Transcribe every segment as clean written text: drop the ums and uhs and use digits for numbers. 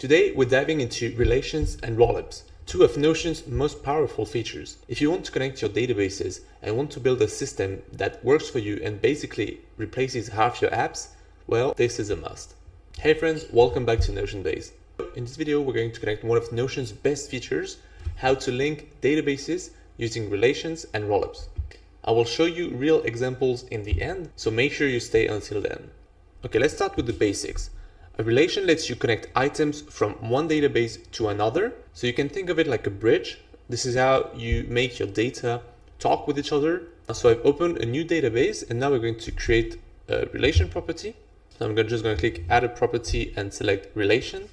Today, we're diving into relations and rollups, two of Notion's most powerful features. If you want to connect your databases and want to build a system that works for you and basically replaces half your apps, well, this is a must. Hey friends, welcome back to Notionbase. In this video, we're going to connect one of Notion's best features, how to link databases using relations and rollups. I will show you real examples in the end, so make sure you stay until then. Okay, let's start with the basics. A relation lets you connect items from one database to another, so you can think of it like a bridge. This is how you make your data talk with each other. So I've opened a new database and now we're going to create a relation property. So I'm just going to click add a property and select relation.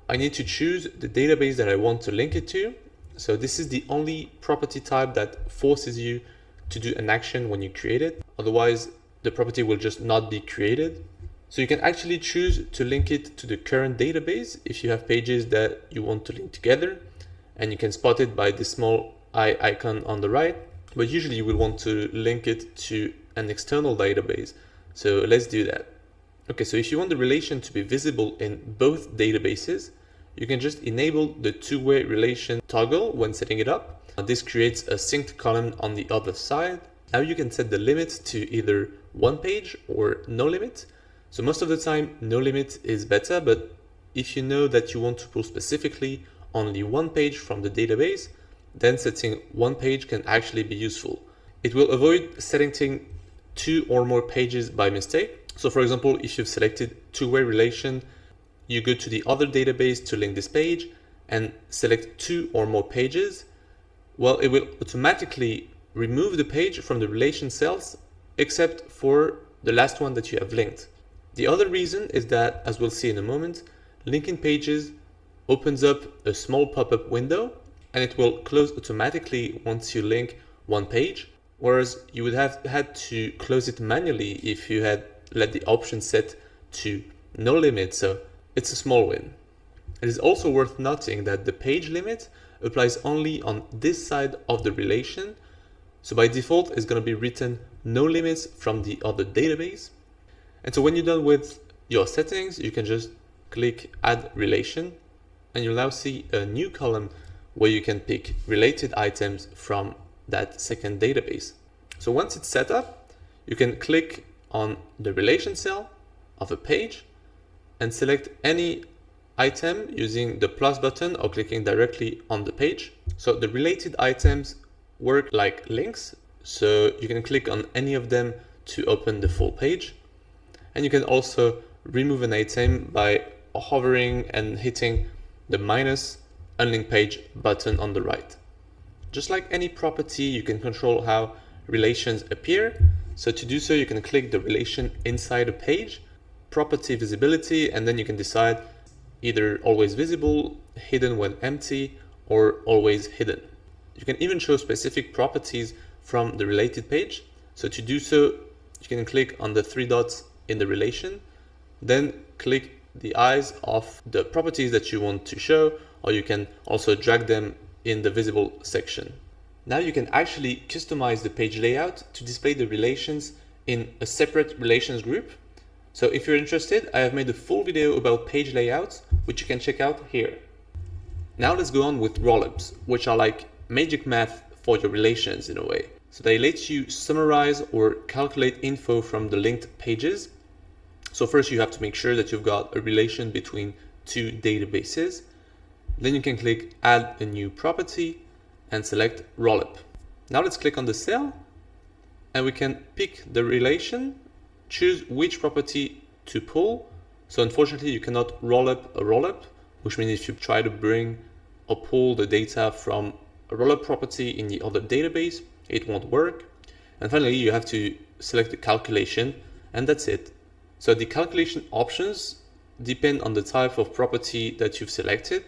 I need to choose the database that I want to link it to. So this is the only property type that forces you to do an action when you create it. Otherwise, the property will just not be created. So you can actually choose to link it to the current database if you have pages that you want to link together, and you can spot it by the small eye icon on the right, but usually you will want to link it to an external database. So let's do that. Okay, so if you want the relation to be visible in both databases, you can just enable the two-way relation toggle when setting it up. This creates a synced column on the other side. Now you can set the limit to either one page or no limit. So most of the time, no limit is better, but if you know that you want to pull specifically only one page from the database, then setting one page can actually be useful. It will avoid selecting two or more pages by mistake. So for example, if you've selected two-way relation, you go to the other database to link this page and select two or more pages. Well, it will automatically remove the page from the relation cells, except for the last one that you have linked. The other reason is that, as we'll see in a moment, linking pages opens up a small pop-up window and it will close automatically once you link one page, whereas you would have had to close it manually if you had let the option set to no limit, so it's a small win. It is also worth noting that the page limit applies only on this side of the relation, so by default it's going to be written no limits from the other database. And so when you're done with your settings, you can just click add relation and you'll now see a new column where you can pick related items from that second database. So once it's set up, you can click on the relation cell of a page and select any item using the plus button or clicking directly on the page. So the related items work like links, so you can click on any of them to open the full page. And you can also remove an item by hovering and hitting the minus unlink page button on the right. Just like any property, you can control how relations appear. So to do so, you can click the relation inside a page, property visibility, and then you can decide either always visible, hidden when empty, or always hidden. You can even show specific properties from the related page. So to do so, you can click on the three dots in the relation, then click the eyes of the properties that you want to show, or you can also drag them in the visible section. Now you can actually customize the page layout to display the relations in a separate relations group. So if you're interested, I have made a full video about page layouts, which you can check out here. Now let's go on with rollups, which are like magic math for your relations in a way. So they let you summarize or calculate info from the linked pages. So first you have to make sure that you've got a relation between two databases. Then you can click add a new property and select rollup. Now let's click on the cell and we can pick the relation, choose which property to pull. So unfortunately you cannot roll up a rollup, which means if you try to bring or pull the data from a rollup property in the other database, it won't work. And finally, you have to select the calculation, and that's it. So the calculation options depend on the type of property that you've selected.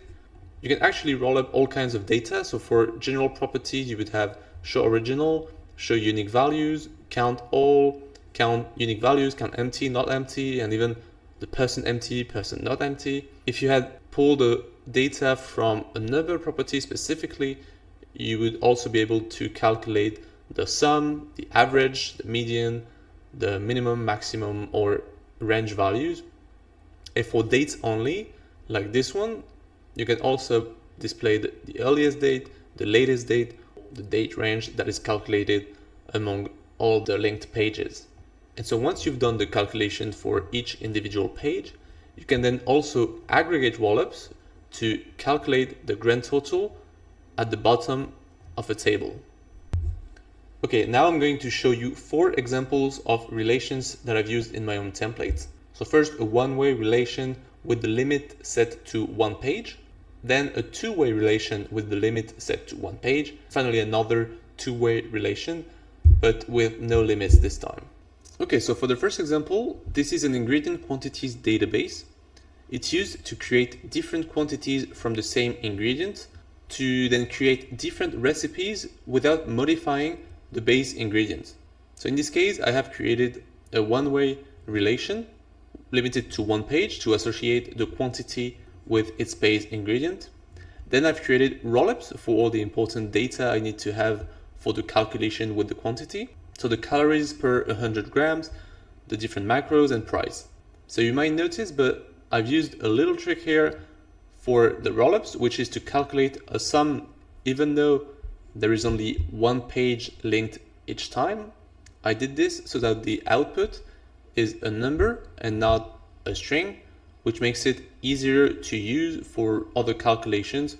You can actually roll up all kinds of data. So for general properties, you would have show original, show unique values, count all, count unique values, count empty, not empty, and even the person empty, person not empty. If you had pulled the data from another property specifically, you would also be able to calculate the sum, the average, the median, the minimum, maximum, or range values. And for dates only, like this one. You can also display the earliest date, the latest date, the date range that is calculated among all the linked pages. And so once you've done the calculation for each individual page, you can then also aggregate rollups to calculate the grand total at the bottom of a table. Okay, now I'm going to show you 4 examples of relations that I've used in my own templates. So first, a one-way relation with the limit set to 1 page, then a two-way relation with the limit set to 1 page, finally another two-way relation, but with no limits this time. Okay, so for the first example, this is an ingredient quantities database. It's used to create different quantities from the same ingredient to then create different recipes without modifying the base ingredient. So in this case, I have created a one-way relation limited to 1 page to associate the quantity with its base ingredient. Then I've created rollups for all the important data I need to have for the calculation with the quantity. So the calories per 100 grams, the different macros and price. So you might notice, but I've used a little trick here for the rollups, which is to calculate a sum even though there is only 1 page linked each time. I did this so that the output is a number and not a string, which makes it easier to use for other calculations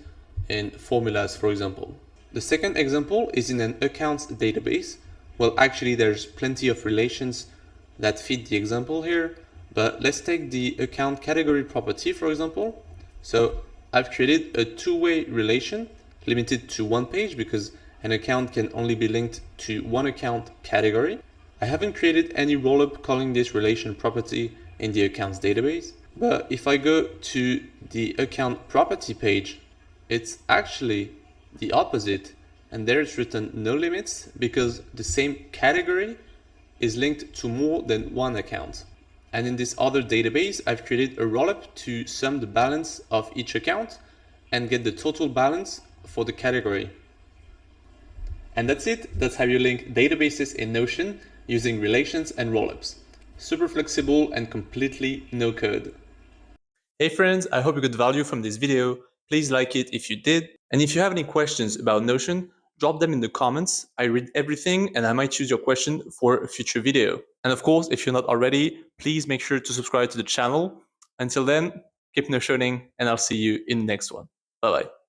and formulas, for example. The second example is in an accounts database. Well, actually, there's plenty of relations that fit the example here, but let's take the account category property, for example. So I've created a two-way relation limited to 1 page because an account can only be linked to one account category. I haven't created any rollup calling this relation property in the accounts database, but if I go to the account property page, it's actually the opposite, and there it's written no limits because the same category is linked to more than one account. And in this other database, I've created a rollup to sum the balance of each account and get the total balance for the category. And that's it. That's how you link databases in Notion using relations and rollups. Super flexible and completely no code. Hey friends, I hope you got value from this video. Please like it if you did. And if you have any questions about Notion, drop them in the comments. I read everything and I might choose your question for a future video. And of course, if you're not already, please make sure to subscribe to the channel. Until then, keep notioning and I'll see you in the next one. Bye bye.